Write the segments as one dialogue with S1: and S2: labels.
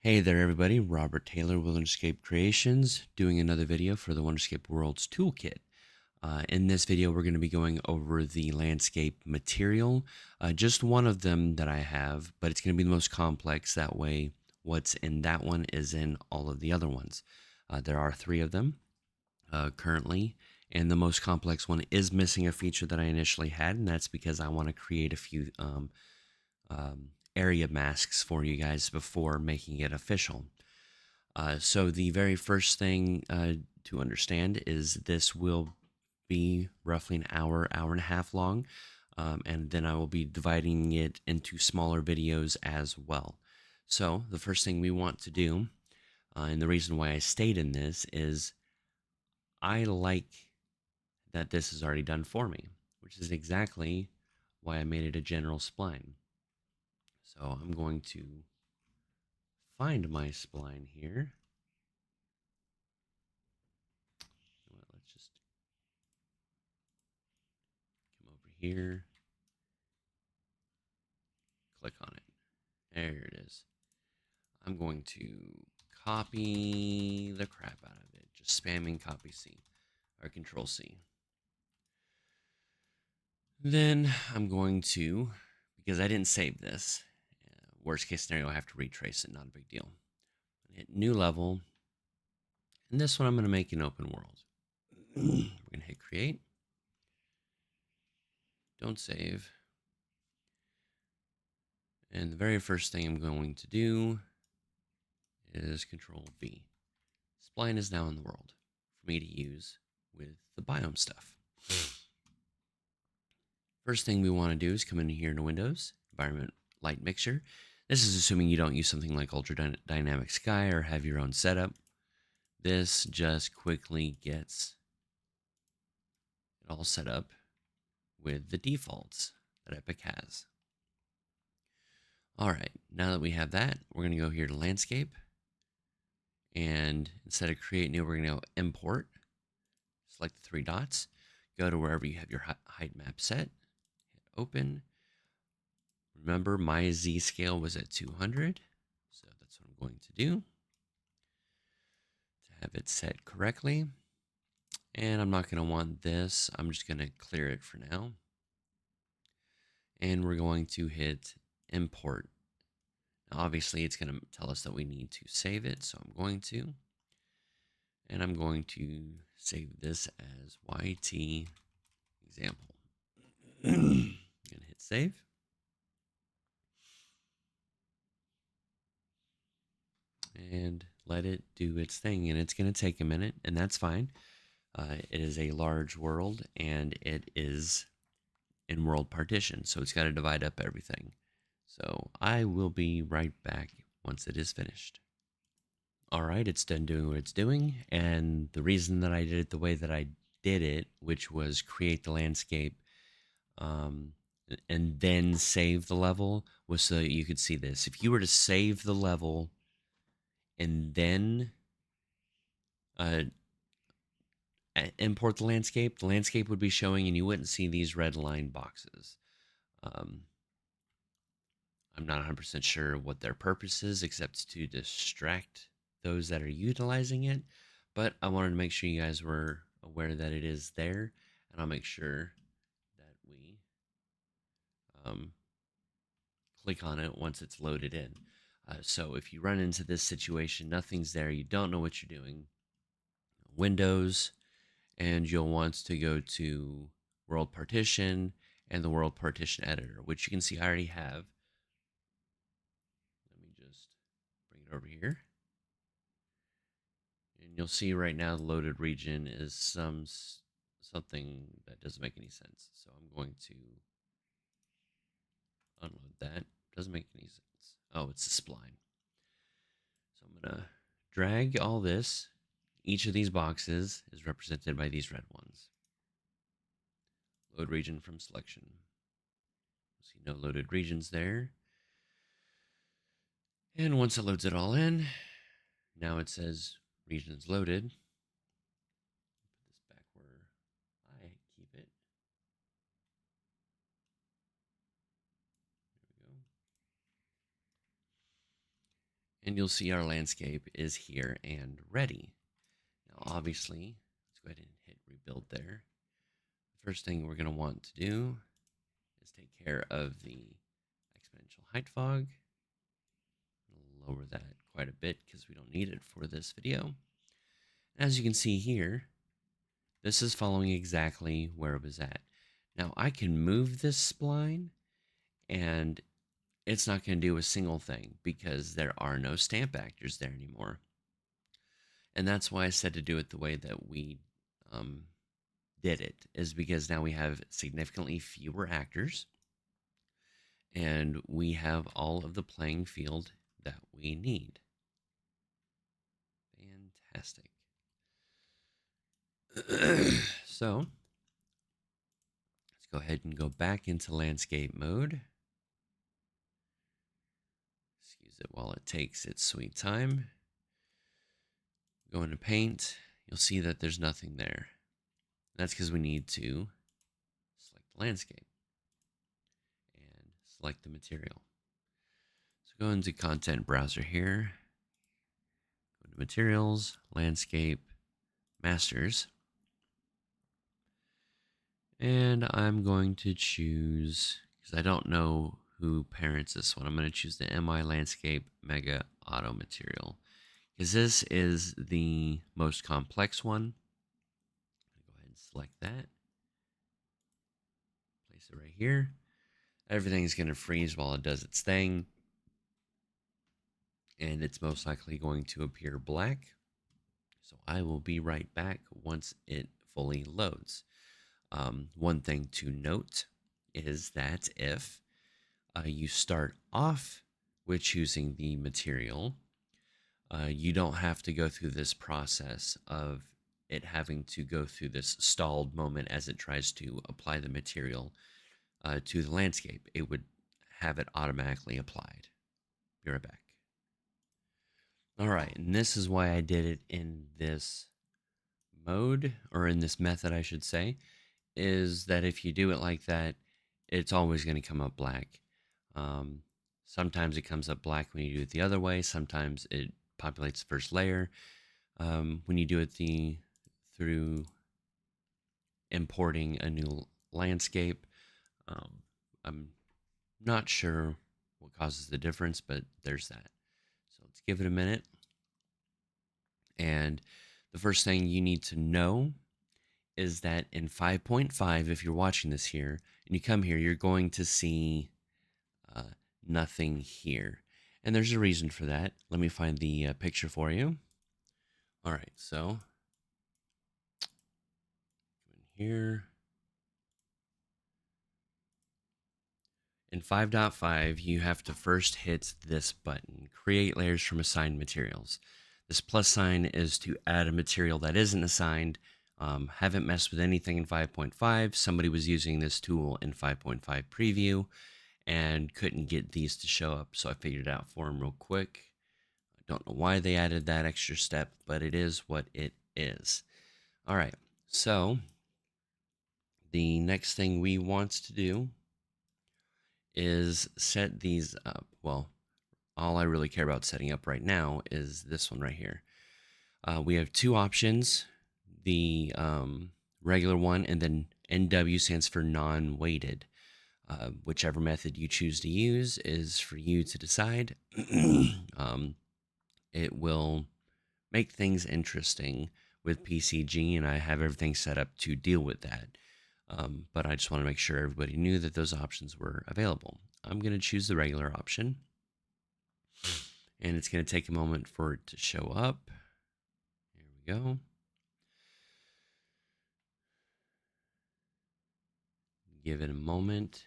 S1: Hey there everybody, Robert Taylor, Wonderscape Creations, doing another video for the Wonderscape Worlds Toolkit. In this video we're going to be going over the landscape material, just one of them that I have, but it's going to be the most complex, that way what's in that one is in all of the other ones. There are three of them currently, and the most complex one is missing a feature that I initially had, and that's because I want to create a few area masks for you guys before making it official. So the very first thing to understand is this will be roughly an hour, hour and a half long, and then I will be dividing it into smaller videos as well. So the first thing we want to do, and the reason why I stayed in this, is I like that this is already done for me, which is exactly why I made it a general spline. So I'm going to find my spline here. Let's just come over here, click on it. There it is. I'm going to copy the crap out of it, just spamming copy C or control C. Then I'm going to, because I didn't save this, worst case scenario, I have to retrace it, not a big deal. Hit new level, and this one I'm going to make an open world. We're going to hit create. Don't save. And the very first thing I'm going to do is control V. Spline is now in the world for me to use with the biome stuff. First thing we want to do is come in here into Windows, Environment Light Mixture. This is assuming you don't use something like Ultra Dynamic Sky or have your own setup. This just quickly gets it all set up with the defaults that Epic has. All right, now that we have that, we're going to go here to Landscape. And instead of Create New, we're going to go Import. Select the three dots. Go to wherever you have your height map set. Hit Open. Remember, my Z scale was at 200. So that's what I'm going to do to have it set correctly. And I'm not going to want this. I'm just going to clear it for now. And we're going to hit Import. Now, obviously, it's going to tell us that we need to save it. So I'm going to. And I'm going to save this as YT example. I'm going to hit save. And let it do its thing. And it's going to take a minute, and that's fine. It is a large world, and it is in world partition, so it's got to divide up everything. So I will be right back once it is finished. All right, it's done doing what it's doing, and the reason that I did it the way that I did it, which was create the landscape and then save the level, was so that you could see this. If you were to save the level and then import the landscape would be showing and you wouldn't see these red line boxes. I'm not 100% sure what their purpose is, except to distract those that are utilizing it. But I wanted to make sure you guys were aware that it is there, and I'll make sure that we click on it once it's loaded in. So if you run into this situation, nothing's there, you don't know what you're doing, Windows, and you'll want to go to World Partition and the World Partition Editor, which you can see I already have. Let me just bring it over here. And you'll see right now the loaded region is something that doesn't make any sense. So I'm going to unload that. Doesn't make any sense. Oh, it's a spline. So I'm going to drag all this. Each of these boxes is represented by these red ones. Load region from selection. See no loaded regions there. And once it loads it all in, now it says regions loaded. Put this back where I keep it. There we and you'll see our landscape is here and ready. Now, obviously, let's go ahead and hit rebuild there. The first thing we're going to want to do is take care of the exponential height fog. I'll lower that quite a bit because we don't need it for this video. As you can see here, this is following exactly where it was at. Now I can move this spline and it's not going to do a single thing because there are no stamp actors there anymore. And that's why I said to do it the way that we did it, is because now we have significantly fewer actors and we have all of the playing field that we need. Fantastic. So let's go ahead and go back into landscape mode. Excuse it while it takes its sweet time. Go into paint. You'll see that there's nothing there. That's because we need to select the landscape and select the material. So go into content browser here. Go to materials, landscape, masters. And I'm going to choose, because I don't know who parents this one, I'm going to choose the MI Landscape Mega Auto Material, because this is the most complex one. Go ahead and select that. Place it right here. Everything's going to freeze while it does its thing. And it's most likely going to appear black. So I will be right back once it fully loads. One thing to note is that if you start off with choosing the material, you don't have to go through this process of it having to go through this stalled moment as it tries to apply the material to the landscape. It would have it automatically applied. Be right back. All right, and this is why I did it in this mode, or in this method, I should say, is that if you do it like that, it's always going to come up black. Sometimes it comes up black when you do it the other way. Sometimes it populates the first layer. When you do it through importing a new landscape, I'm not sure what causes the difference, but there's that. So let's give it a minute. And the first thing you need to know is that in 5.5, if you're watching this here and you come here, you're going to see nothing here. And there's a reason for that. Let me find the picture for you. All right, so in here. In 5.5, you have to first hit this button, create layers from assigned materials. This plus sign is to add a material that isn't assigned. Haven't messed with anything in 5.5. Somebody was using this tool in 5.5 preview and couldn't get these to show up, so I figured it out for them real quick. I don't know why they added that extra step, but it is what it is. All right, so the next thing we want to do is set these up. Well, all I really care about setting up right now is this one right here. We have two options, the regular one, and then NW stands for non-weighted. Whichever method you choose to use is for you to decide. It will make things interesting with PCG, and I have everything set up to deal with that. But I just want to make sure everybody knew that those options were available. I'm going to choose the regular option, and it's going to take a moment for it to show up. Here we go. Give it a moment,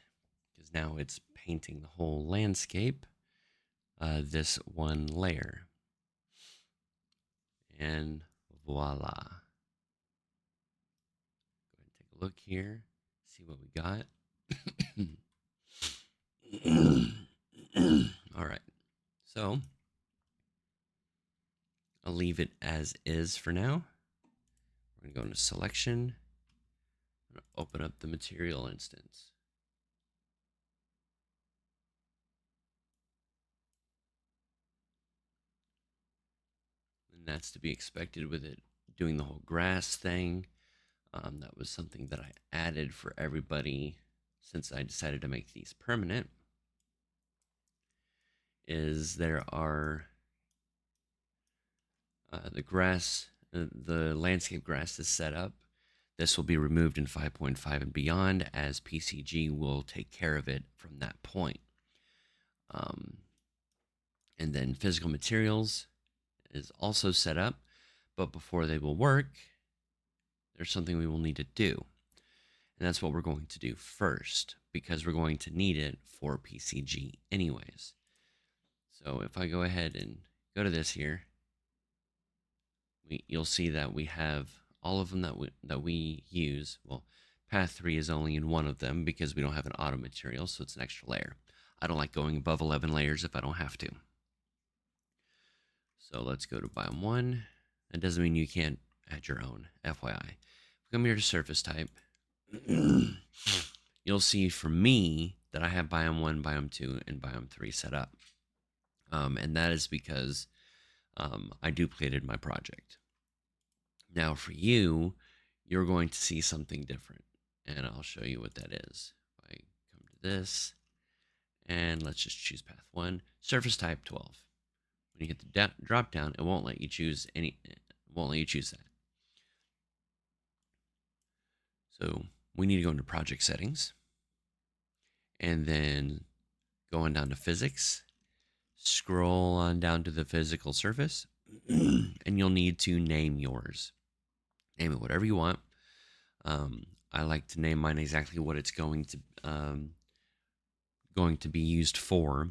S1: because now it's painting the whole landscape, this one layer. And voila. Go ahead and take a look here, see what we got. All right, so I'll leave it as is for now. We're going to go into selection. I'm going to open up the material instance. that's to be expected with it doing the whole grass thing. That was something that I added for everybody since I decided to make these permanent. Is there are the landscape grass is set up. This will be removed in 5.5 and beyond, as PCG will take care of it from that point. Um, and then physical materials is also set up, but before they will work, there's something we will need to do. And that's what we're going to do first, because we're going to need it for PCG anyways. So if I go ahead and go to this here, you'll see that we have all of them that we use. Well, path 3 is only in one of them because we don't have an auto material, so it's an extra layer. I don't like going above 11 layers if I don't have to. So let's go to biome 1. That doesn't mean you can't add your own, FYI. Come here to surface type. You'll see for me that I have biome 1, biome 2, and biome 3 set up. And that is because I duplicated my project. Now for you, you're going to see something different, and I'll show you what that is. If I come to this, and let's just choose path 1, surface type 12. When you hit the drop down, it won't let you choose any. It won't let you choose that. So we need to go into project settings, and then go on down to physics. Scroll on down to the physical surface, and you'll need to name yours. Name it whatever you want. I like to name mine exactly what it's going to be used for,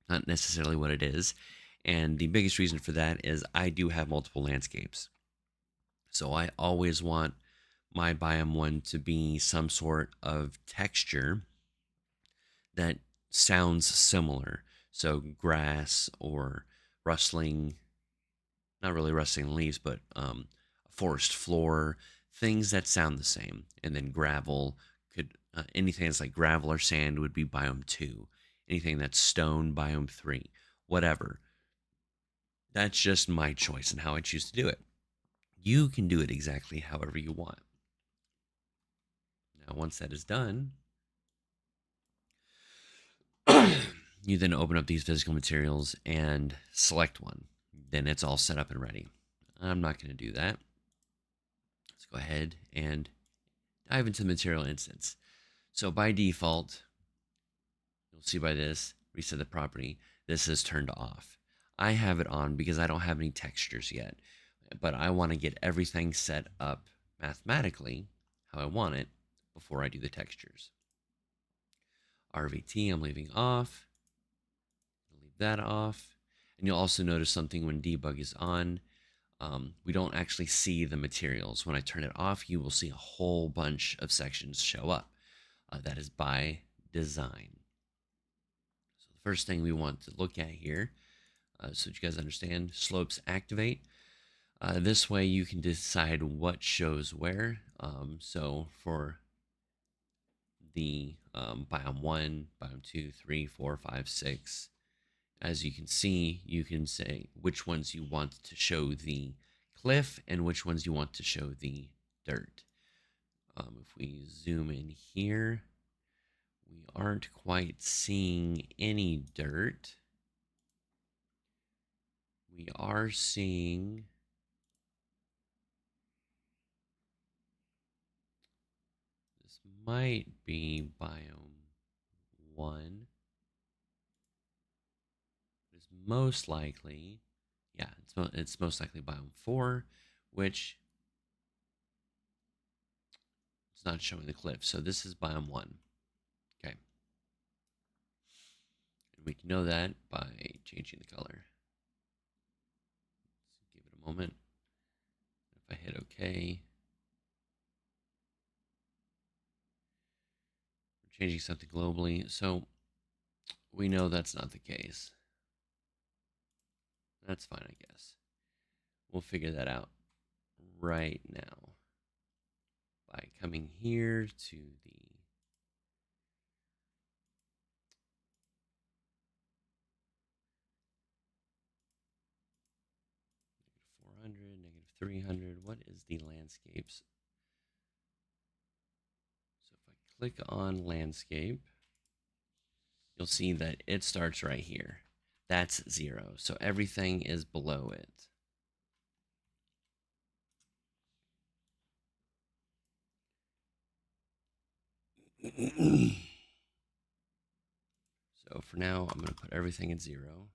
S1: not necessarily what it is. And the biggest reason for that is I do have multiple landscapes. So I always want my biome 1 to be some sort of texture that sounds similar. So grass or rustling, not really rustling leaves, but a forest floor, things that sound the same. And then gravel could, anything that's like gravel or sand would be biome 2. Anything that's stone, biome 3. Whatever. That's just my choice and how I choose to do it. You can do it exactly however you want. Now, once that is done, you then open up these physical materials and select one. Then it's all set up and ready. I'm not going to do that. Let's go ahead and dive into the material instance. So by default, you'll see by this, reset the property, this is turned off. I have it on because I don't have any textures yet, but I want to get everything set up mathematically how I want it before I do the textures. RVT I'm leaving off. Leave that off. And you'll also notice something when debug is on. We don't actually see the materials. When I turn it off, you will see a whole bunch of sections show up. That is by design. So the first thing we want to look at here, so that you guys understand, slopes activate. This way you can decide what shows where. So for the biome 1, biome 2, 3, 4, 5, 6, as you can see, you can say which ones you want to show the cliff and which ones you want to show the dirt. If we zoom in here, we aren't quite seeing any dirt. We are seeing this might be biome 1. It's most likely, yeah, it's most likely biome 4, which it's not showing the cliff. So this is biome 1. Okay. And we can know that by changing the color. Let's give it a moment. If I hit OK, we're changing something globally. So we know that's not the case. That's fine, I guess. We'll figure that out right now by coming here to the 300. What is the landscapes? So if I click on landscape, you'll see that it starts right here. That's 0. So everything is below it. So for now, I'm going to put everything at 0.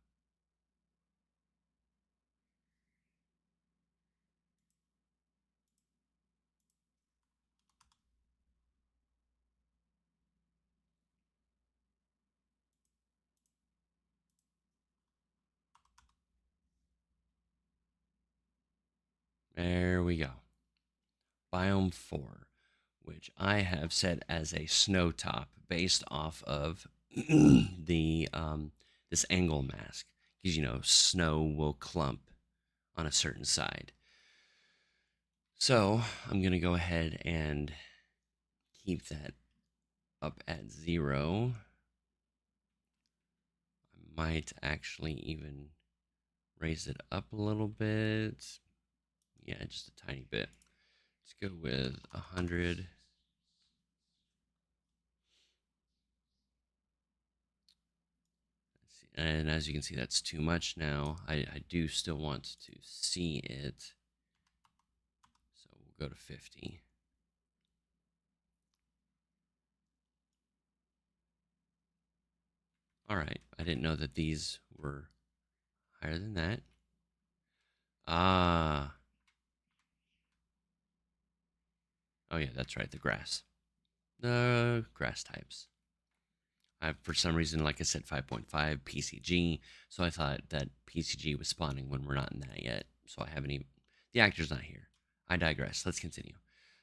S1: There we go. Biome 4, which I have set as a snow top based off of the this angle mask, because snow will clump on a certain side. So I'm gonna go ahead and keep that up at 0. I might actually even raise it up a little bit. Yeah, just a tiny bit. Let's go with 100. And as you can see, that's too much now. I do still want to see it. So we'll go to 50. All right. I didn't know that these were higher than that. Ah. Oh, yeah, that's right. The grass. The grass types. For some reason, like I said, 5.5 PCG. So I thought that PCG was spawning when we're not in that yet. So I haven't even. The actor's not here. I digress. Let's continue.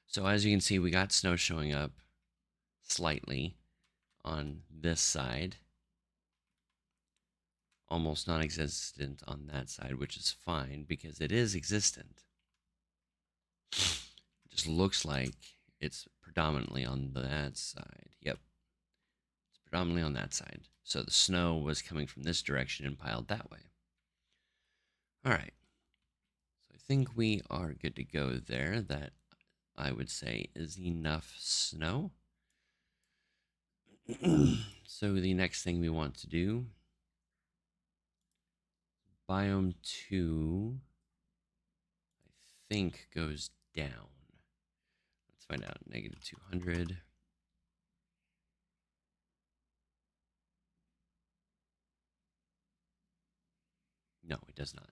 S1: So as you can see, we got snow showing up slightly on this side. Almost non-existent on that side, which is fine because it is existent. It just looks like it's predominantly on that side. Yep. It's predominantly on that side. So the snow was coming from this direction and piled that way. All right. So I think we are good to go there. That I would say is enough snow. So the next thing we want to do, biome 2, I think goes down. Let's find out. Negative 200. No, it does not.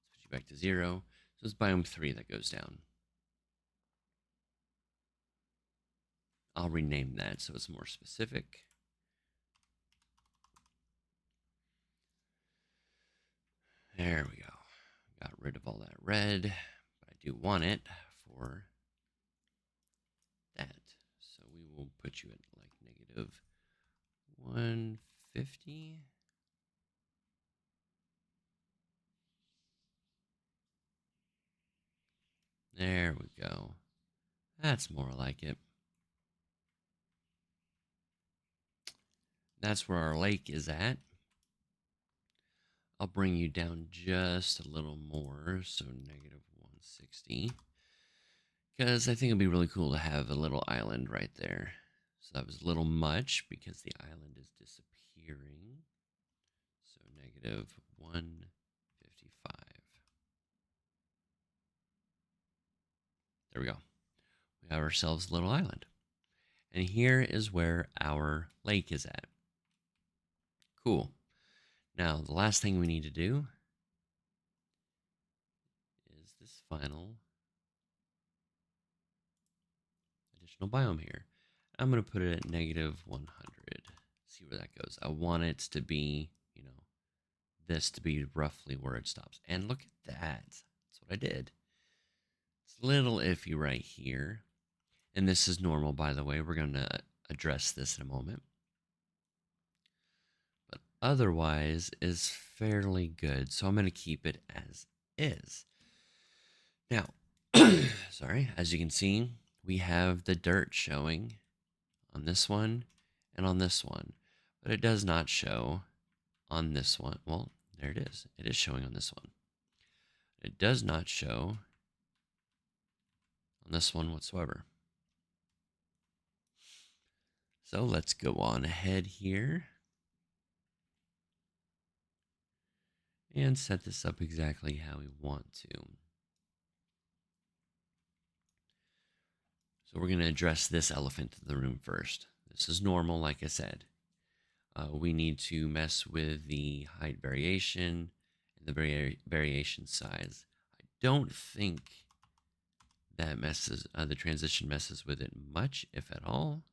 S1: Switch you back to 0. So it's biome 3 that goes down. I'll rename that so it's more specific. There we go. Got rid of all that red, but I do want it for that. So we will put you at like negative 150. There we go. That's more like it. That's where our lake is at. I'll bring you down just a little more, so negative 160. Because I think it'd be really cool to have a little island right there. So that was a little much because the island is disappearing. So negative 155. There we go. We have ourselves a little island. And here is where our lake is at. Cool. Now, the last thing we need to do is this final additional biome here. I'm going to put it at negative 100. See where that goes. I want it to be, this to be roughly where it stops. And look at that. That's what I did. It's a little iffy right here. And this is normal, by the way. We're going to address this in a moment. But otherwise is fairly good. So I'm going to keep it as is. Now, sorry, as you can see, we have the dirt showing on this one and on this one. But it does not show on this one. Well, there it is. It is showing on this one. It does not show on this one whatsoever. So let's go on ahead here and set this up exactly how we want to. So we're going to address this elephant in the room first. This is normal, like I said. We need to mess with the height variation and the variation size. I don't think that messes, the transition messes with it much, if at all.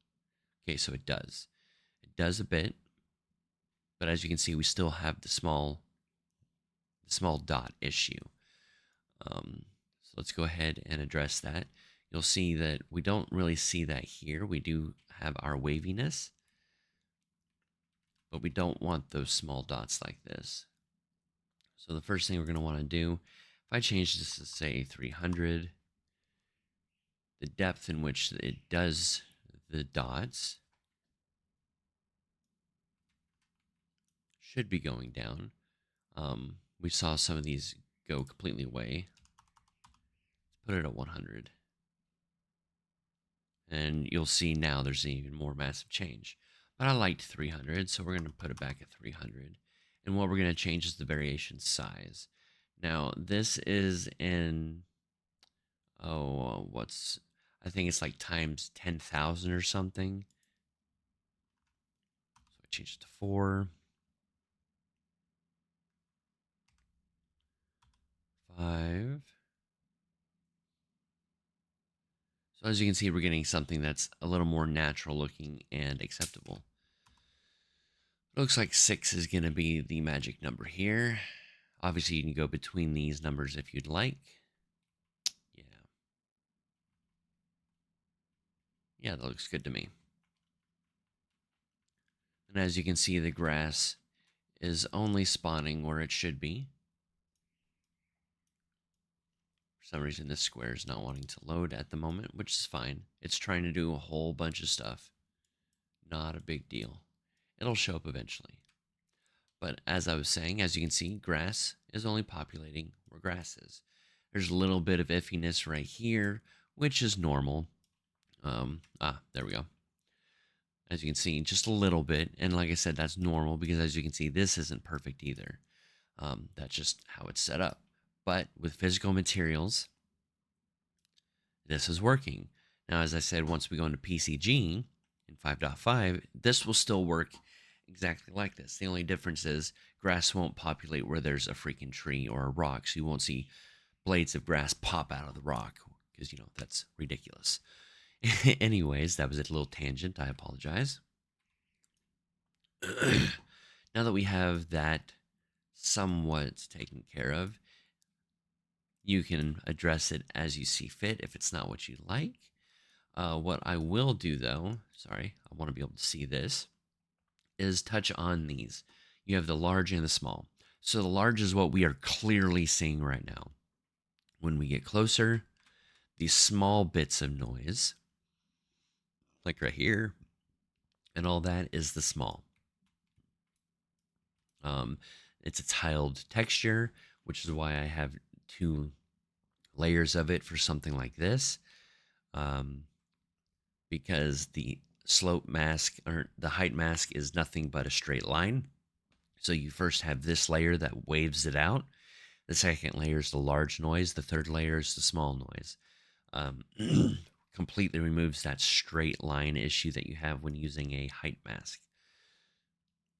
S1: Okay, so it does. It does a bit, but as you can see, we still have the small dot issue. So let's go ahead and address that. You'll see that we don't really see that here. We do have our waviness, but we don't want those small dots like this. So the first thing we're going to want to do, if I change this to say 300, the depth in which it does the dots should be going down. We saw some of these go completely away. Let's put it at 100. And you'll see now there's an even more massive change. But I liked 300, so we're going to put it back at 300. And what we're going to change is the variation size. Now, this is in, I think it's like times 10,000 or something. So I changed it to 4. 5. So as you can see, we're getting something that's a little more natural looking and acceptable. It looks like 6 is going to be the magic number here. Obviously, you can go between these numbers if you'd like. Yeah. Yeah, that looks good to me. And as you can see, the grass is only spawning where it should be. For some reason, this square is not wanting to load at the moment, which is fine. It's trying to do a whole bunch of stuff. Not a big deal. It'll show up eventually. But as I was saying, as you can see, grass is only populating where grass is. There's a little bit of iffiness right here, which is normal. There we go. As you can see, just a little bit. And like I said, that's normal because as you can see, this isn't perfect either. That's just how it's set up. But with physical materials, this is working. Now, as I said, once we go into PCG in 5.5, this will still work exactly like this. The only difference is grass won't populate where there's a freaking tree or a rock. So you won't see blades of grass pop out of the rock because, that's ridiculous. Anyways, that was a little tangent. I apologize. Now that we have that somewhat taken care of, you can address it as you see fit if it's not what you like. What I will do, though, sorry, I want to be able to see this, is touch on these. You have the large and the small. So the large is what we are clearly seeing right now. When we get closer, these small bits of noise, like right here, and all that is the small. It's a tiled texture, which is why I have 2 layers of it for something like this. Because the slope mask or the height mask is nothing but a straight line. So you first have this layer that waves it out. The second layer is the large noise. The third layer is the small noise. Completely removes that straight line issue that you have when using a height mask.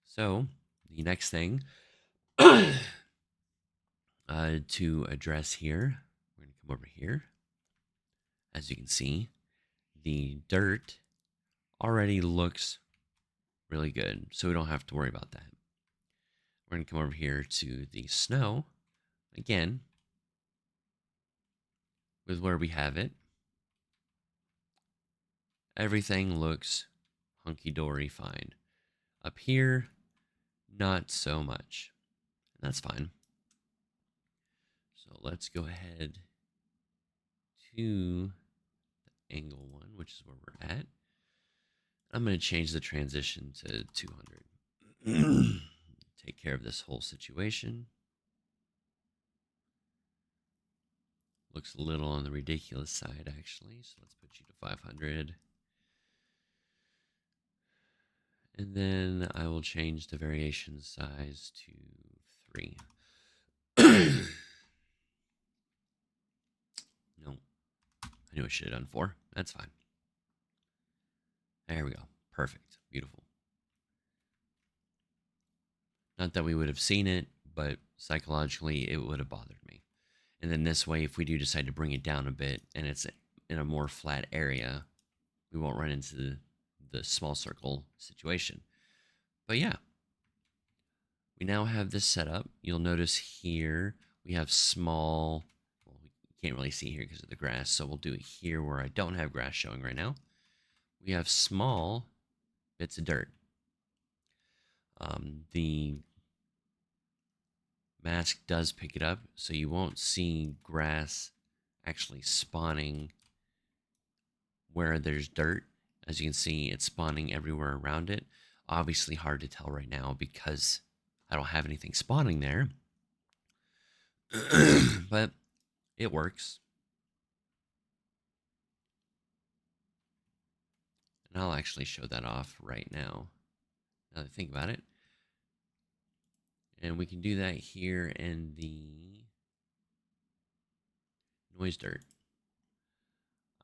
S1: So the next thing to address here, we're going to come over here. As you can see, the dirt already looks really good, so we don't have to worry about that. We're going to come over here to the snow again with where we have it. Everything looks hunky-dory fine. Up here, not so much. And that's fine. So let's go ahead to the angle one, which is where we're at. I'm going to change the transition to 200. Take care of this whole situation. Looks a little on the ridiculous side, actually. So let's put you to 500. And then I will change the variation size to 3. No, I knew I should have done 4. That's fine. There we go. Perfect. Beautiful. Not that we would have seen it, but psychologically it would have bothered me. And then this way, if we do decide to bring it down a bit and it's in a more flat area, we won't run into the small circle situation. But yeah, we now have this set up. You'll notice here we have small, well, we can't really see here because of the grass, so we'll do it here where I don't have grass showing right now. We have small bits of dirt. The mask does pick it up, so you won't see grass actually spawning where there's dirt. As you can see, it's spawning everywhere around it. Obviously hard to tell right now because I don't have anything spawning there. But it works. And I'll actually show that off right now that I think about it. And we can do that here in the noise dirt.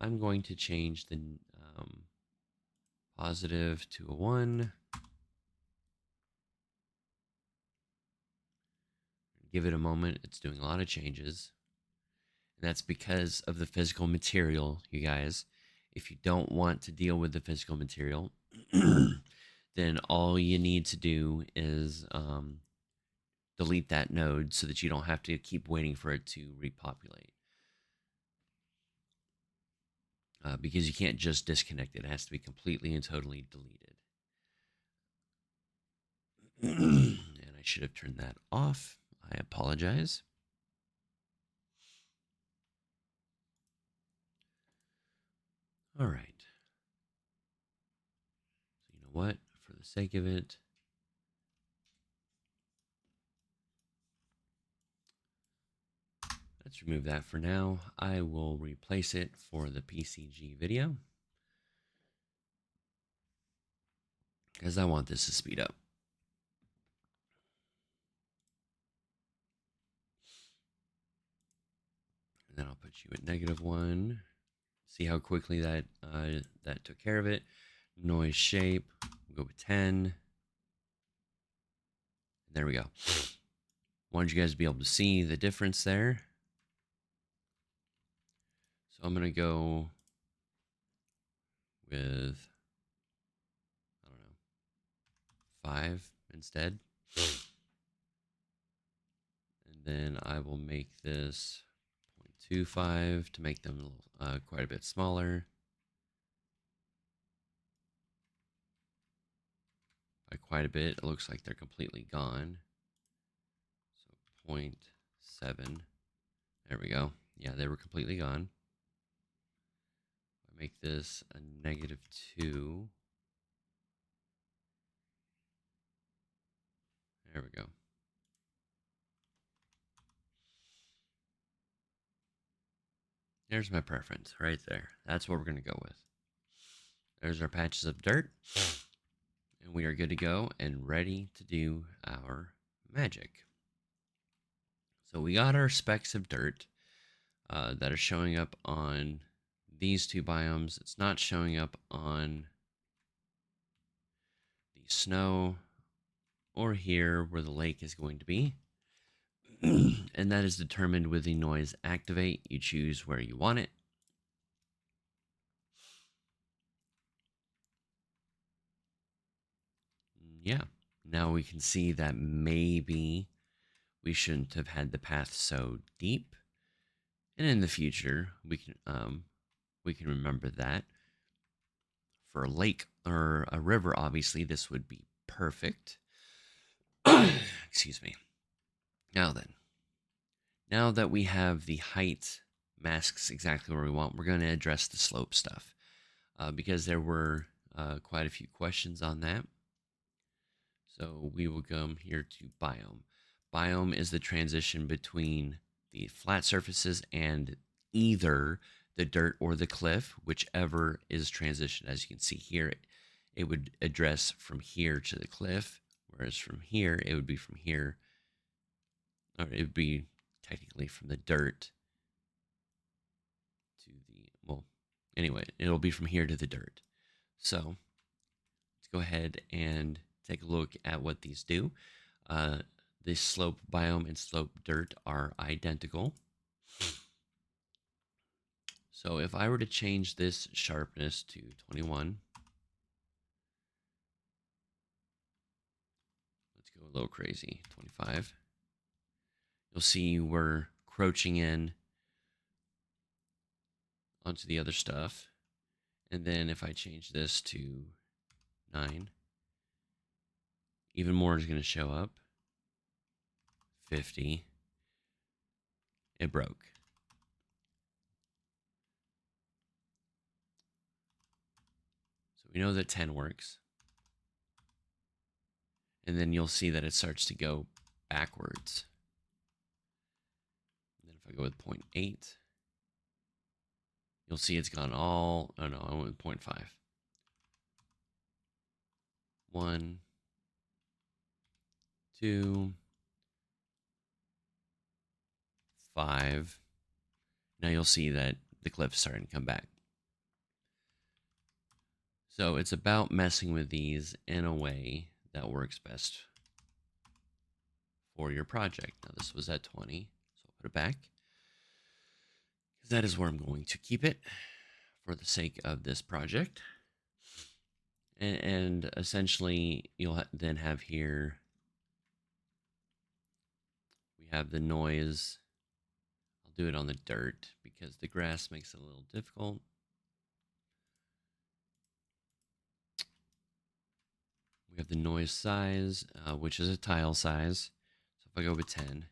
S1: I'm going to change the positive to a 1. Give it a moment. It's doing a lot of changes. And that's because of the physical material, you guys. If you don't want to deal with the physical material, then all you need to do is delete that node so that you don't have to keep waiting for it to repopulate. Because you can't just disconnect it. It has to be completely and totally deleted. And I should have turned that off. I apologize. All right. So you know what? For the sake of it, let's remove that for now. I will replace it for the PCG video because I want this to speed up. And then I'll put you at -1. See how quickly that that took care of it. Noise shape, we'll go with 10. There we go. Wanted you guys to be able to see the difference there. So I'm going to go with, I don't know, 5 instead. And then I will make this 0.25 to make them quite a bit smaller. By quite a bit, it looks like they're completely gone. So 0.7. There we go. Yeah, they were completely gone. I make this a -2. There we go. There's my preference right there. That's what we're going to go with. There's our patches of dirt. And we are good to go and ready to do our magic. So we got our specks of dirt that are showing up on these 2 biomes. It's not showing up on the snow or here where the lake is going to be. And that is determined with the noise activate. You choose where you want it. Yeah, now we can see that maybe we shouldn't have had the path so deep. And in the future, we can remember that. For a lake or a river, obviously, this would be perfect. Excuse me. Now then, now that we have the height masks exactly where we want, we're going to address the slope stuff because there were quite a few questions on that. So we will come here to biome. Biome is the transition between the flat surfaces and either the dirt or the cliff, whichever is transitioned. As you can see here, it would address from here to the cliff, whereas from here, it would be from here, or it would be technically from the dirt to the, well, anyway, it'll be from here to the dirt. So let's go ahead and take a look at what these do. The slope biome and slope dirt are identical. So if I were to change this sharpness to 21, let's go a little crazy, 25. You'll see we're crouching in onto the other stuff. And then if I change this to 9, even more is going to show up. 50. It broke. So we know that 10 works. And then you'll see that it starts to go backwards. And then if I go with 0.8, you'll see it's gone all, oh no, I went with 0.5. 1, 2, 5. Now you'll see that the cliff's starting to come back. So it's about messing with these in a way that works best for your project. Now this was at 20, so I'll put it back, because that is where I'm going to keep it for the sake of this project. And essentially, you'll then have here, we have the noise. I'll do it on the dirt because the grass makes it a little difficult. We have the noise size, which is a tile size. So if I go with 10, did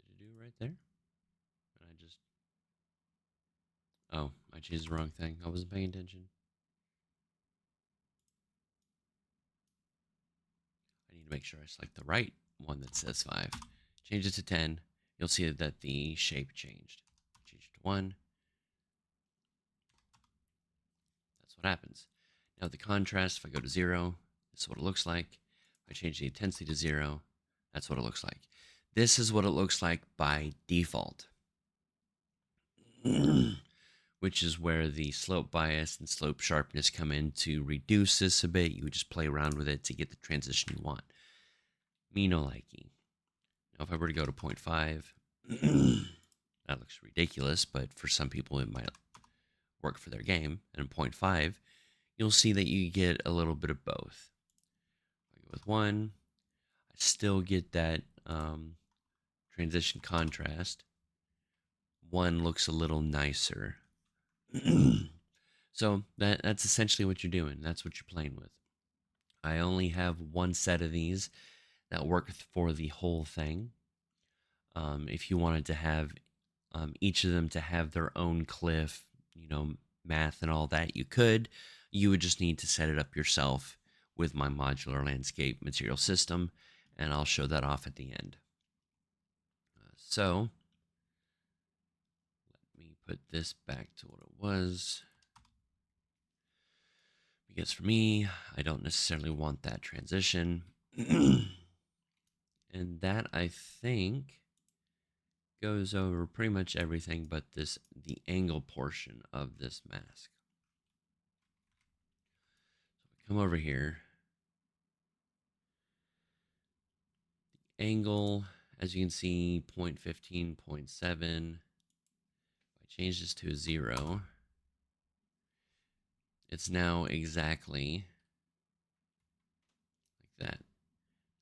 S1: it do right there? And I just, oh, I changed the wrong thing. I wasn't paying attention. I need to make sure I select the right one that says 5. Change it to 10. You'll see that the shape changed. Change it to 1. That's what happens. Now the contrast, if I go to 0, this is what it looks like. If I change the intensity to 0, that's what it looks like. This is what it looks like by default, which is where the slope bias and slope sharpness come in to reduce this a bit. You would just play around with it to get the transition you want. Me no likey. Now if I were to go to 0.5, that looks ridiculous, but for some people it might work for their game. And in 0.5, you'll see that you get a little bit of both. If I go with 1, I still get that transition contrast. 1 looks a little nicer. So that's essentially what you're doing. That's what you're playing with. I only have one set of these that work for the whole thing. If you wanted to have each of them to have their own cliff, math and all that, you could. You would just need to set it up yourself with my modular landscape material system, and I'll show that off at the end. So let me put this back to what it was, because for me, I don't necessarily want that transition. And that, I think, goes over pretty much everything but the angle portion of this mask. So come over here. The angle, as you can see, 0.15, 0.7. If I change this to a 0, it's now exactly like that.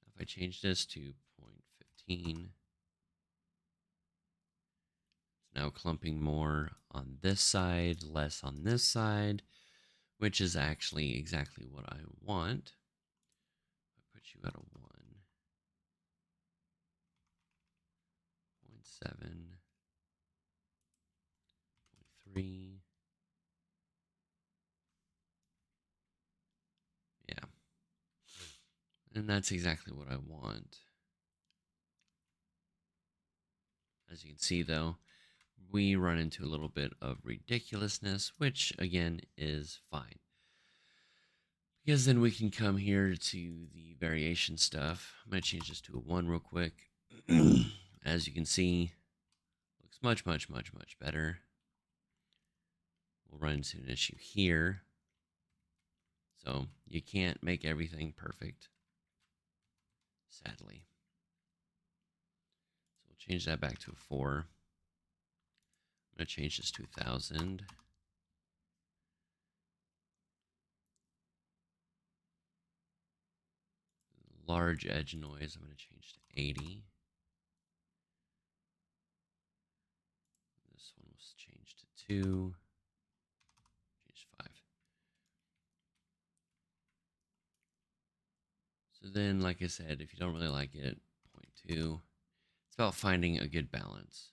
S1: If I change this to 0.15, it's now clumping more on this side, less on this side, which is actually exactly what I want. I put you at a 1.7, 0.3. Yeah. And that's exactly what I want. As you can see, though, we run into a little bit of ridiculousness, which again is fine. Because then we can come here to the variation stuff. I'm going to change this to a 1 real quick. As you can see, looks much, much, much, much better. We'll run into an issue here. So you can't make everything perfect, sadly. So we'll change that back to a 4. I'm going to change this to 1000. Large edge noise, I'm going to change to 80. This one was changed to 2. Change 5. So then, like I said, if you don't really like it, 0.2. It's about finding a good balance.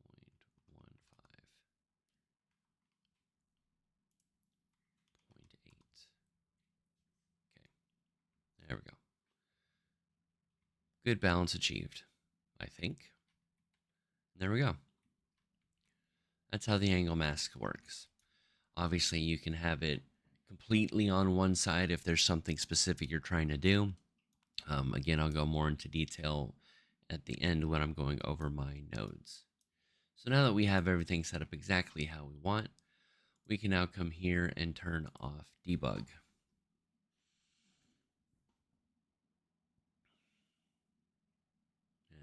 S1: 0.15. 0.8. Okay, there we go. Good balance achieved, I think. There we go. That's how the angle mask works. Obviously, you can have it completely on one side if there's something specific you're trying to do. Again, I'll go more into detail at the end when I'm going over my nodes. So now that we have everything set up exactly how we want, we can now come here and turn off debug.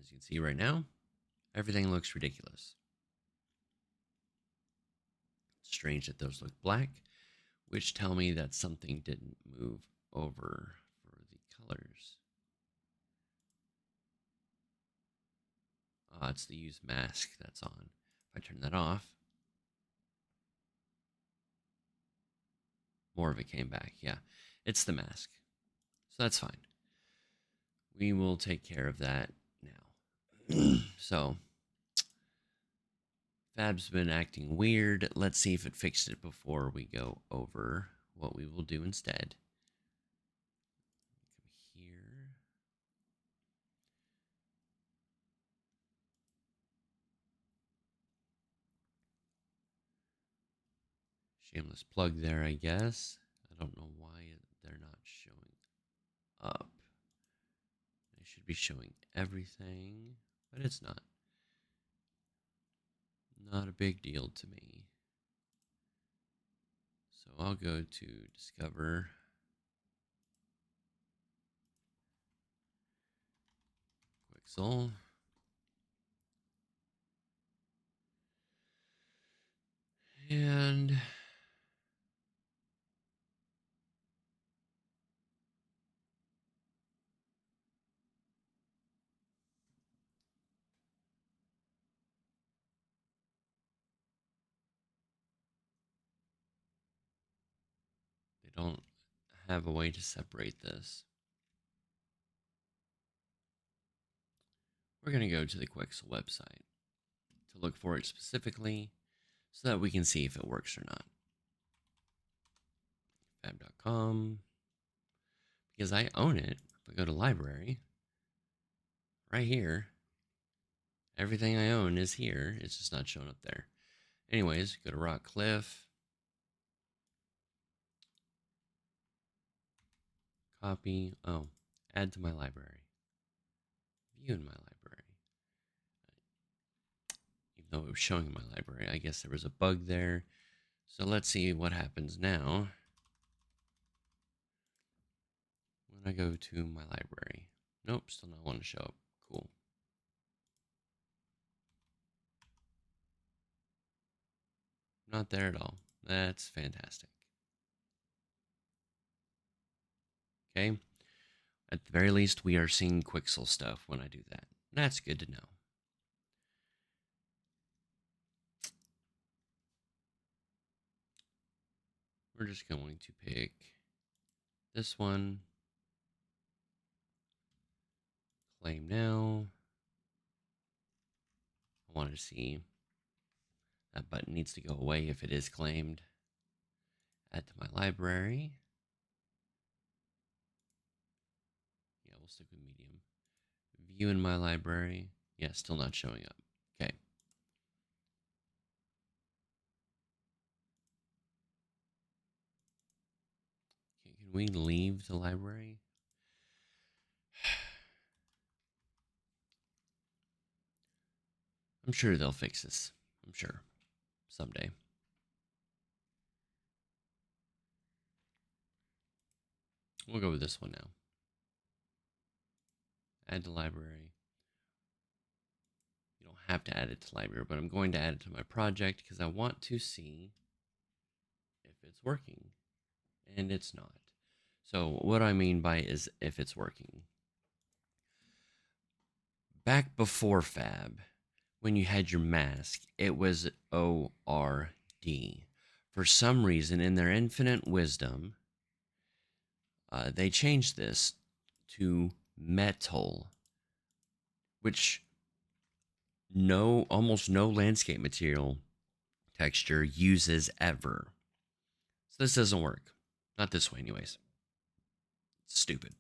S1: As you can see right now, everything looks ridiculous. It's strange that those look black, which tell me that something didn't move over for the colors. It's the use mask that's on. If I turn that off, more of it came back. Yeah, it's the mask. So that's fine. We will take care of that now. So, Fab's been acting weird. Let's see if it fixed it before we go over what we will do instead. Come here. Shameless plug there, I guess. I don't know why they're not showing up. They should be showing everything, but it's not. Not a big deal to me. So I'll go to Discover. Quixel. And they don't have a way to separate this. We're going to go to the Quixel website to look for it specifically so that we can see if it works or not. Fab.com. Because I own it. If I go to library, right here, everything I own is here. It's just not showing up there. Anyways, go to Rock Cliff. Copy. Oh, add to my library. View in my library. Even though it was showing in my library, I guess there was a bug there. So let's see what happens now when I go to my library. Nope, still not want to show up. Cool. Not there at all. That's fantastic. Okay. At the very least, we are seeing Quixel stuff when I do that. That's good to know. We're just going to pick this one. Claim now. I wanted to see that button needs to go away if it is claimed. Add to my library. we'll stick with medium. View in my library. Yeah, still not showing up. Okay. Okay, can we leave the library? I'm sure they'll fix this. I'm sure. Someday. We'll go with this one now. Add to library. You don't have to add it to library, but I'm going to add it to my project because I want to see if it's working. And it's not. So what I mean by is if it's working. Back before Fab, when you had your mask, it was ORD. For some reason, in their infinite wisdom, they changed this to metal, which almost no landscape material texture uses ever. So this doesn't work. Not this way, anyways. It's stupid.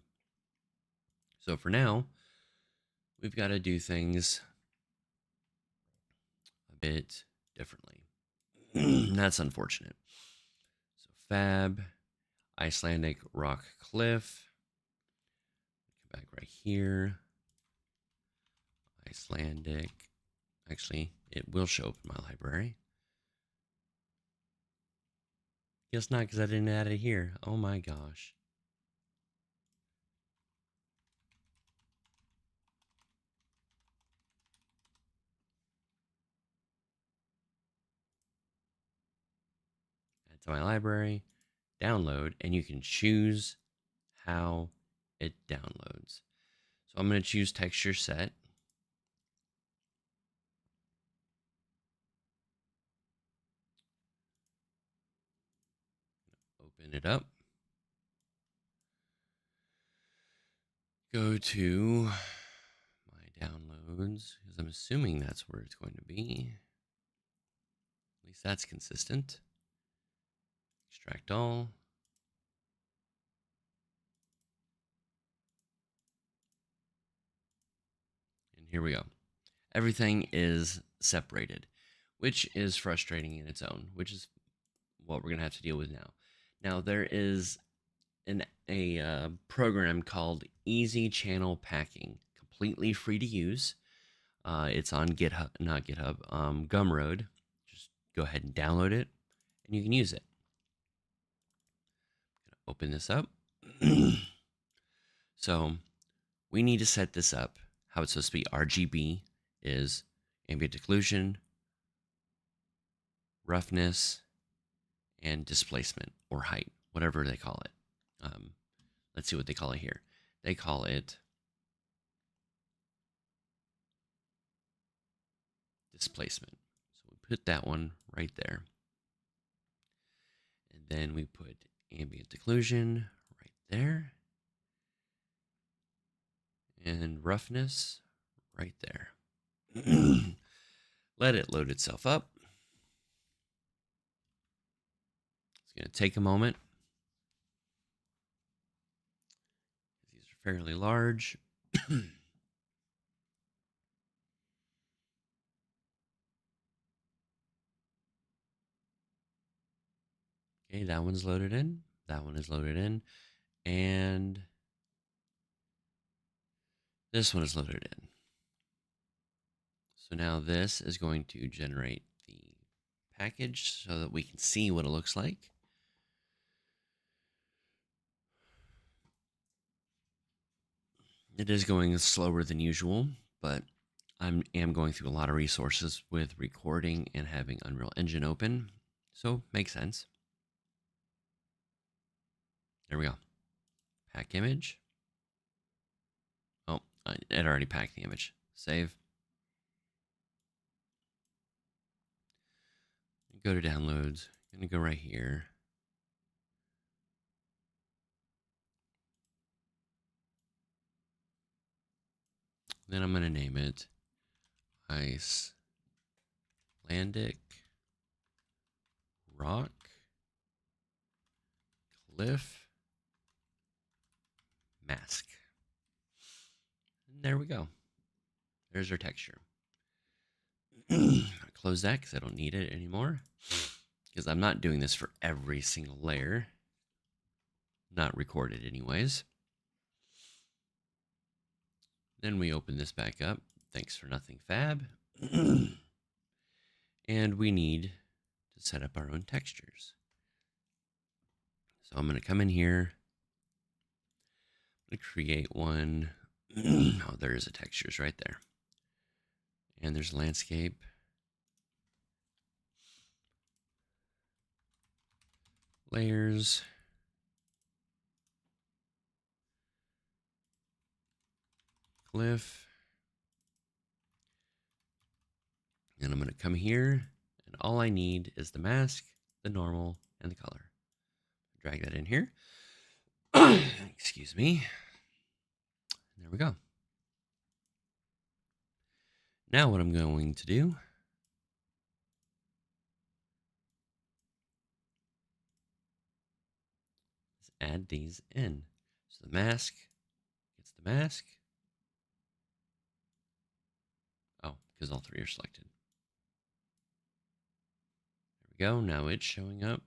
S1: So for now, we've got to do things a bit differently. That's unfortunate. So Fab, Icelandic rock cliff. Come back right here. Icelandic. Actually, it will show up in my library. Guess not, because I didn't add it here. Oh my gosh. Add to my library, download, and you can choose how it downloads. So I'm going to choose texture set. Open it up. Go to my downloads, because I'm assuming that's where it's going to be. At least that's consistent. Extract all. And here we go. Everything is separated, which is frustrating in its own, which is what we're going to have to deal with now. Now, there is a program called Easy Channel Packing, completely free to use. It's on GitHub, not GitHub, Gumroad. Just go ahead and download it, and you can use it. Open this up. So we need to set this up. How it's supposed to be RGB is ambient occlusion, roughness, and displacement or height, whatever they call it. Let's see what they call it here. They call it displacement. So we put that one right there. And then we put ambient occlusion right there. And roughness right there. Let it load itself up. It's going to take a moment. These are fairly large. Okay, that one's loaded in. That one is loaded in. And this one is loaded in. So now this is going to generate the package so that we can see what it looks like. It is going slower than usual, but I am going through a lot of resources with recording and having Unreal Engine open, so makes sense. There we go. Pack image. Oh, it already packed the image. Save. Go to downloads. I'm going to go right here. Then I'm going to name it Icelandic Rock Cliff Mask. There we go. There's our texture. Close that because I don't need it anymore. Because I'm not doing this for every single layer. Not recorded anyways. Then we open this back up. Thanks for nothing, Fab. And we need to set up our own textures. So I'm going to come in here. I'm going to create one. Oh, there is a textures right there. And there's landscape. Layers. Glyph. And I'm going to come here, and all I need is the mask, the normal, and the color. Drag that in here. Excuse me. There we go. Now what I'm going to do is add these in. So the mask gets the mask. Oh, because all three are selected. There we go. Now it's showing up.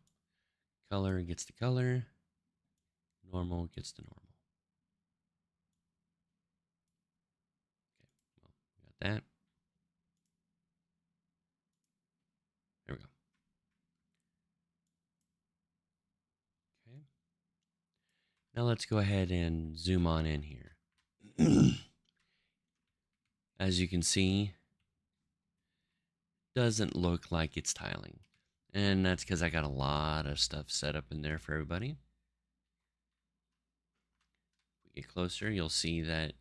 S1: Color gets the color. Normal gets the normal. Okay, well, we got that. There we go. Okay. Now let's go ahead and zoom on in here. As you can see, doesn't look like it's tiling. And that's because I got a lot of stuff set up in there for everybody. If we get closer, you'll see that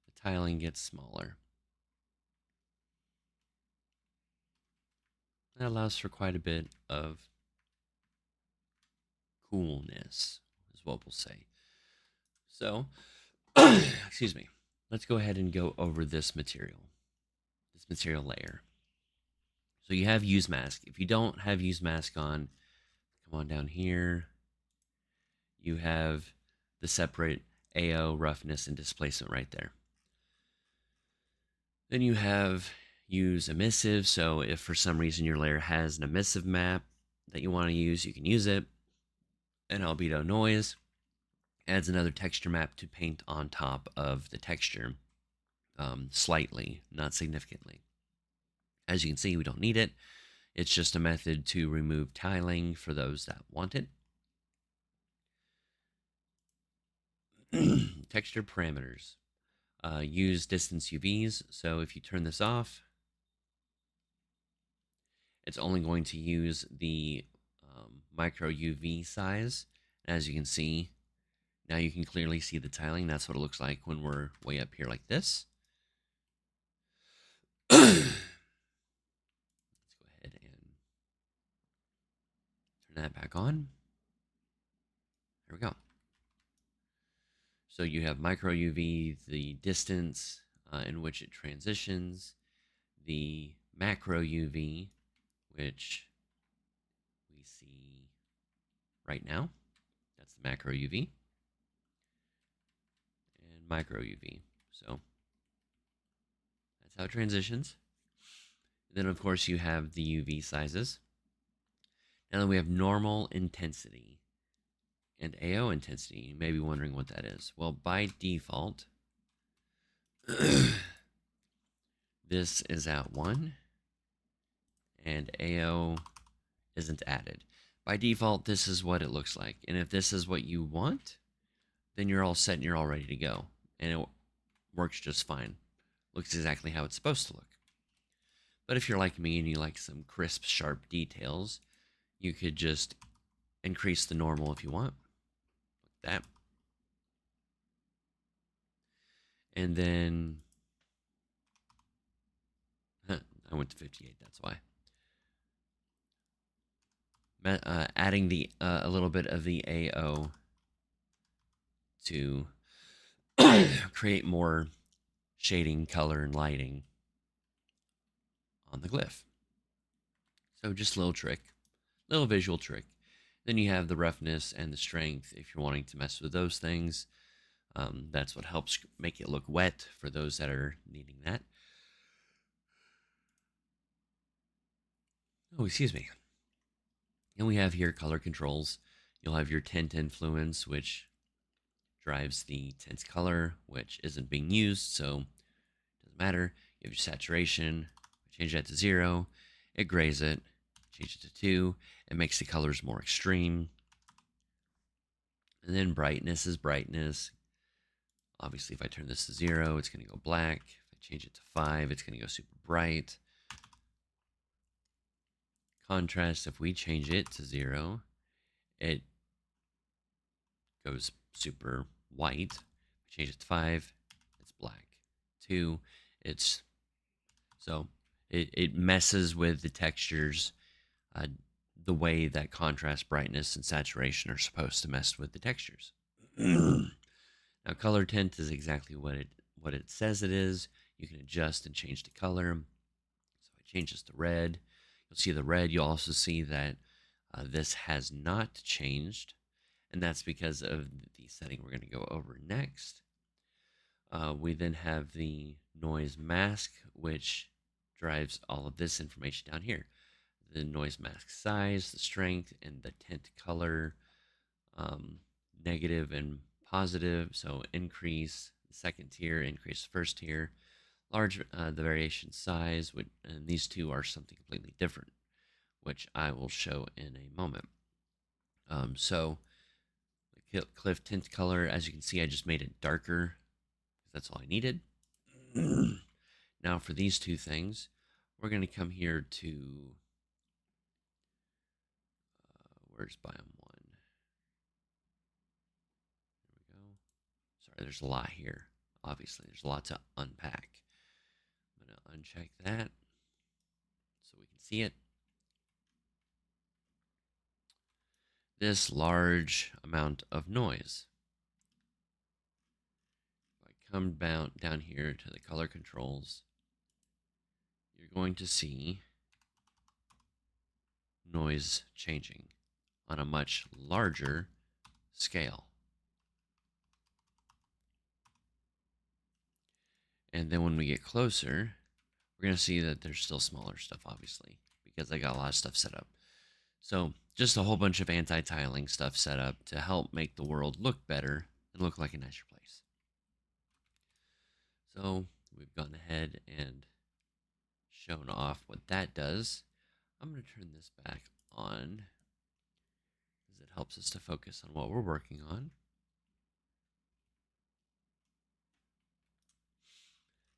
S1: the tiling gets smaller. That allows for quite a bit of coolness, is what we'll say. So, excuse me. Let's go ahead and go over this material layer. So you have use mask. If you don't have use mask on, come on down here. You have the separate AO, roughness, and displacement right there. Then you have use emissive. So if for some reason your layer has an emissive map that you want to use, you can use it. And albedo noise adds another texture map to paint on top of the texture, slightly, not significantly. As you can see, we don't need it. It's just a method to remove tiling for those that want it. Texture parameters. Use distance UVs. So if you turn this off, it's only going to use the micro UV size. As you can see, now you can clearly see the tiling. That's what it looks like when we're way up here like this. Let's go ahead and turn that back on. There we go. So you have micro UV, the distance in which it transitions, the macro UV, which we see right now. That's the macro UV. And micro UV. So that's how it transitions. Then, of course, you have the UV sizes. Now then we have normal intensity and AO intensity. You may be wondering what that is. Well, by default, this is at 1, and AO isn't added. By default, this is what it looks like. And if this is what you want, then you're all set and you're all ready to go. And it works just fine. Looks exactly how it's supposed to look. But if you're like me and you like some crisp, sharp details, you could just increase the normal if you want. Like that. And then I went to 58, that's why. Adding the a little bit of the AO to create more shading, color, and lighting on the glyph. So just a little trick, little visual trick. Then you have the roughness and the strength if you're wanting to mess with those things. That's what helps make it look wet for those that are needing that. Oh, excuse me. And we have here color controls. You'll have your tint influence, which drives the tint's color, which isn't being used, so it doesn't matter. You have your saturation, change that to 0, it grays it, change it to 2, it makes the colors more extreme. And then brightness is brightness. Obviously, if I turn this to 0, it's going to go black. If I change it to 5, it's going to go super bright. Contrast, if we change it to 0, it goes super white. If I change it to 5, it's black. 2, it's so it messes with the textures, uh, the way that contrast, brightness, and saturation are supposed to mess with the textures. Now, color tint is exactly what it says it is. You can adjust and change the color. So if I change this to red, you'll see the red. You'll also see that this has not changed, and that's because of the setting we're going to go over next. We then have the noise mask, which drives all of this information down here. The noise mask size, the strength, and the tint color, negative and positive. So increase the second tier, increase the first tier. Large, the variation size, and these two are something completely different, which I will show in a moment. So the cliff tint color, as you can see, I just made it darker. That's all I needed. Now for these two things, we're going to come here to, where's biome 1? There we go. Sorry, there's a lot here. Obviously, there's a lot to unpack. I'm going to uncheck that so we can see it. This large amount of noise. If I come down here to the color controls, you're going to see noise changing on a much larger scale. And then when we get closer, we're going to see that there's still smaller stuff, obviously, because I got a lot of stuff set up. So just a whole bunch of anti-tiling stuff set up to help make the world look better and look like a nicer place. So we've gone ahead and shown off what that does. I'm going to turn this back on because it helps us to focus on what we're working on.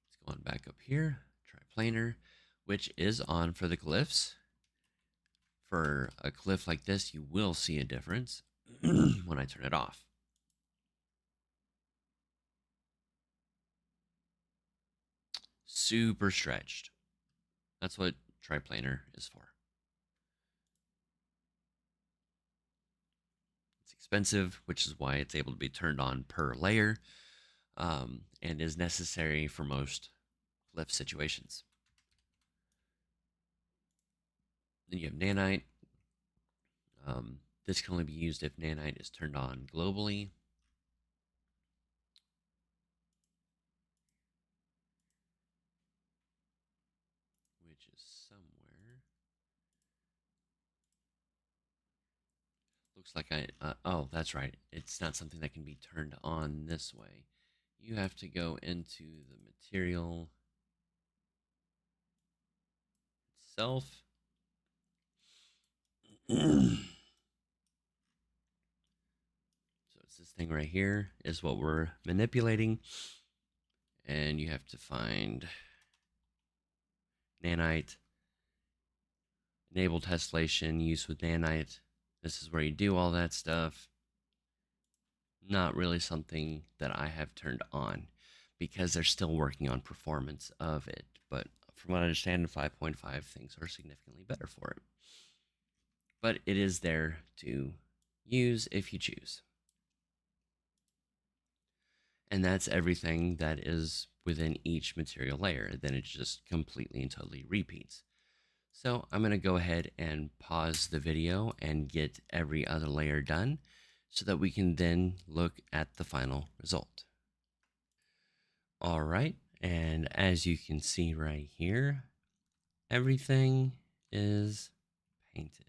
S1: Let's go on back up here, triplanar, which is on for the glyphs. For a glyph like this, you will see a difference when I turn it off. Super stretched. That's what triplanar is for. It's expensive, which is why it's able to be turned on per layer, and is necessary for most glyph situations. Then you have nanite. This can only be used if nanite is turned on globally. Which is somewhere. Looks like oh, that's right. It's not something that can be turned on this way. You have to go into the material itself. So it's this thing right here is what we're manipulating. And you have to find nanite, enable tessellation, use with nanite. This is where you do all that stuff. Not really something that I have turned on because they're still working on performance of it. But from what I understand, in 5.5, things are significantly better for it. But it is there to use if you choose. And that's everything that is within each material layer. Then it just completely and totally repeats. So I'm going to go ahead and pause the video and get every other layer done so that we can then look at the final result. All right, and as you can see right here, everything is painted.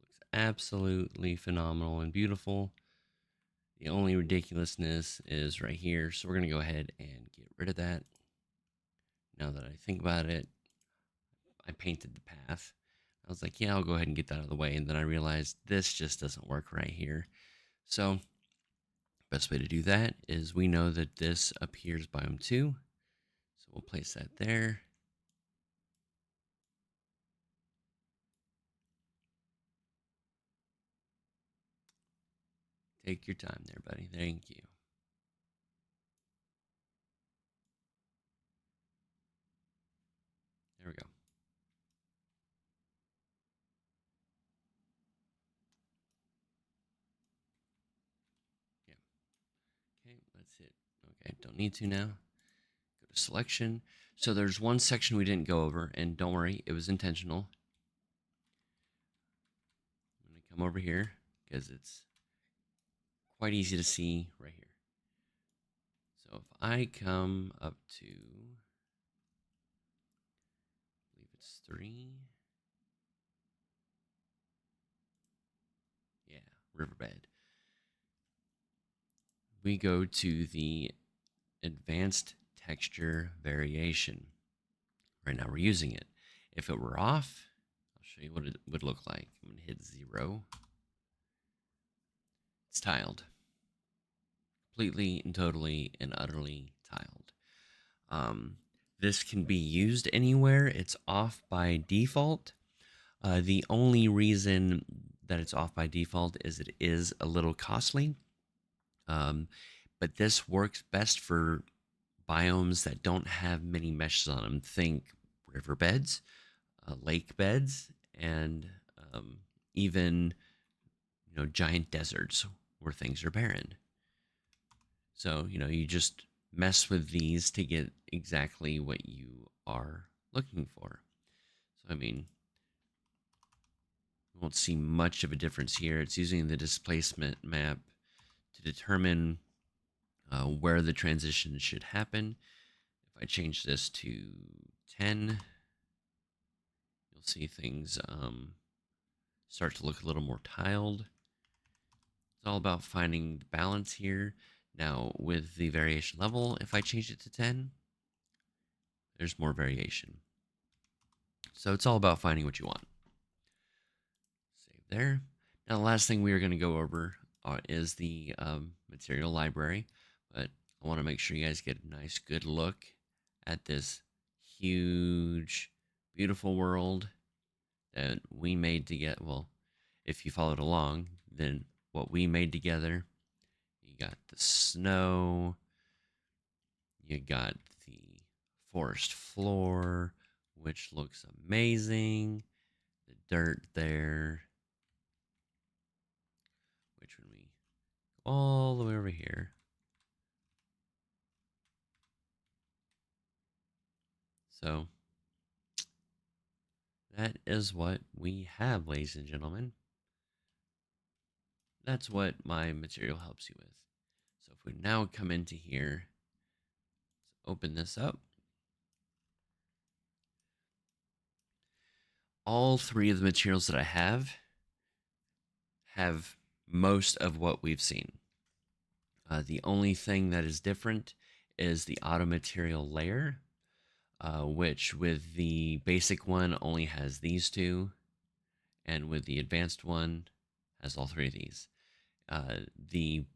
S1: Looks absolutely phenomenal and beautiful. The only ridiculousness is right here, so we're going to go ahead and get rid of that. Now that I think about it, I painted the path. I was like, yeah, I'll go ahead and get that out of the way. And then I realized this just doesn't work right here. So best way to do that is we know that this appears biome 2. So we'll place that there. Take your time there, buddy. Thank you. There we go. Yeah. Okay, that's it. Okay, don't need to now. Go to selection. So there's one section we didn't go over, and don't worry, it was intentional. I'm going to come over here because it's quite easy to see right here. So if I come up to, I believe it's 3. Yeah, riverbed. We go to the advanced texture variation. Right now we're using it. If it were off, I'll show you what it would look like. I'm going to hit 0. It's tiled. Completely and totally and utterly tiled. This can be used anywhere. It's off by default. The only reason that it's off by default is it is a little costly. But this works best for biomes that don't have many meshes on them. Think riverbeds, lake beds, and even giant deserts where things are barren. So you just mess with these to get exactly what you are looking for. So I mean, you won't see much of a difference here. It's using the displacement map to determine where the transition should happen. If I change this to 10, you'll see things start to look a little more tiled. It's all about finding the balance here. Now, with the variation level, if I change it to 10, there's more variation. So it's all about finding what you want. Save there. Now, the last thing we are going to go over is the material library, but I want to make sure you guys get a nice, good look at this huge, beautiful world that we made together. Well, if you followed along, then what we made together, you got the snow, you got the forest floor, which looks amazing, the dirt there, which when we go all the way over here, so that is what we have, ladies and gentlemen. That's what my material helps you with. So if we now come into here, let's open this up. All 3 of the materials that I have most of what we've seen. The only thing that is different is the auto material layer, which with the basic one only has these 2, and with the advanced one has all 3 of these. The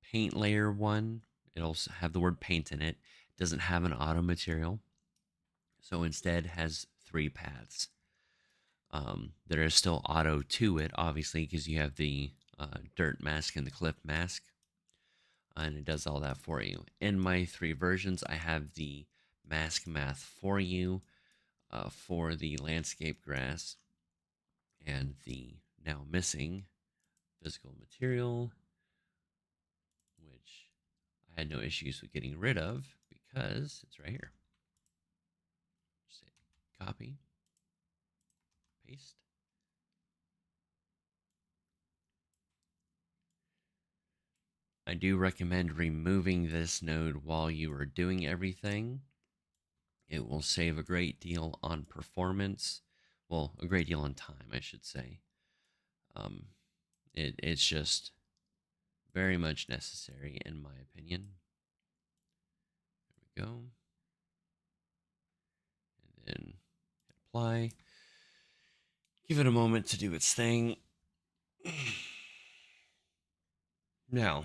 S1: paint layer one, it'll have the word paint in it. It doesn't have an auto material, so instead has 3 paths. There is still auto to it, obviously, because you have the dirt mask and the cliff mask, and it does all that for you. In my 3 versions, I have the mask math for you for the landscape grass and the now missing physical material, which I had no issues with getting rid of because it's right here. Just hit copy, paste. I do recommend removing this node while you are doing everything. It will save a great deal on performance. Well, a great deal on time, I should say. Um, it's just very much necessary, in my opinion. There we go. And then hit apply. Give it a moment to do its thing. Now,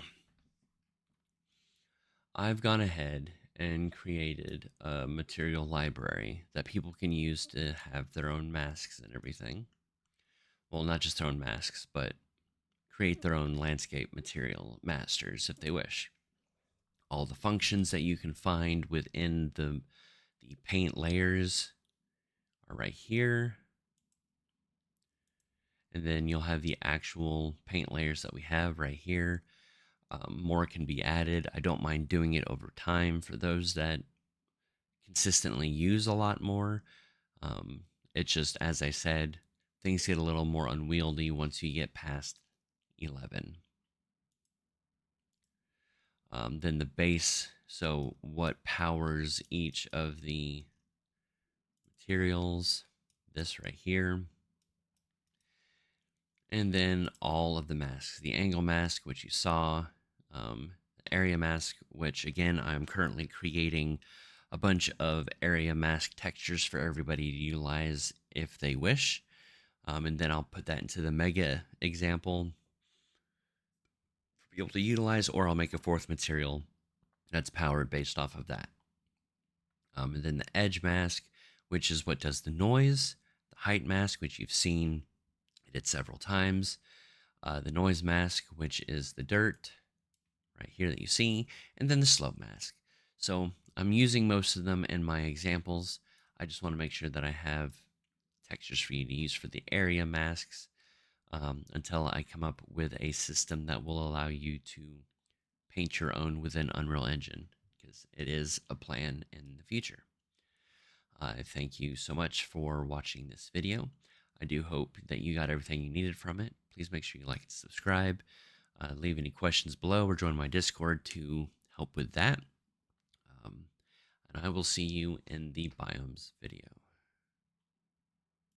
S1: I've gone ahead and created a material library that people can use to have their own masks and everything. Well, not just their own masks, but create their own landscape material masters if they wish. All the functions that you can find within the paint layers are right here. And then you'll have the actual paint layers that we have right here. More can be added. I don't mind doing it over time for those that consistently use a lot more. It's just, as I said, things get a little more unwieldy once you get past 11. Then the base, so what powers each of the materials, this right here. And then all of the masks, the angle mask, which you saw, the area mask, which again, I'm currently creating a bunch of area mask textures for everybody to utilize if they wish. And then I'll put that into the mega example for people to utilize, or I'll make a fourth material that's powered based off of that. And then the edge mask, which is what does the noise, the height mask, which you've seen I did several times, the noise mask, which is the dirt right here that you see, and then the slope mask. So I'm using most of them in my examples. I just want to make sure that I have textures for you to use for the area masks until I come up with a system that will allow you to paint your own within Unreal Engine, because it is a plan in the future. I thank you so much for watching this video. I do hope that you got everything you needed from it. Please make sure you like and subscribe. Leave any questions below or join my Discord to help with that. And I will see you in the biomes video.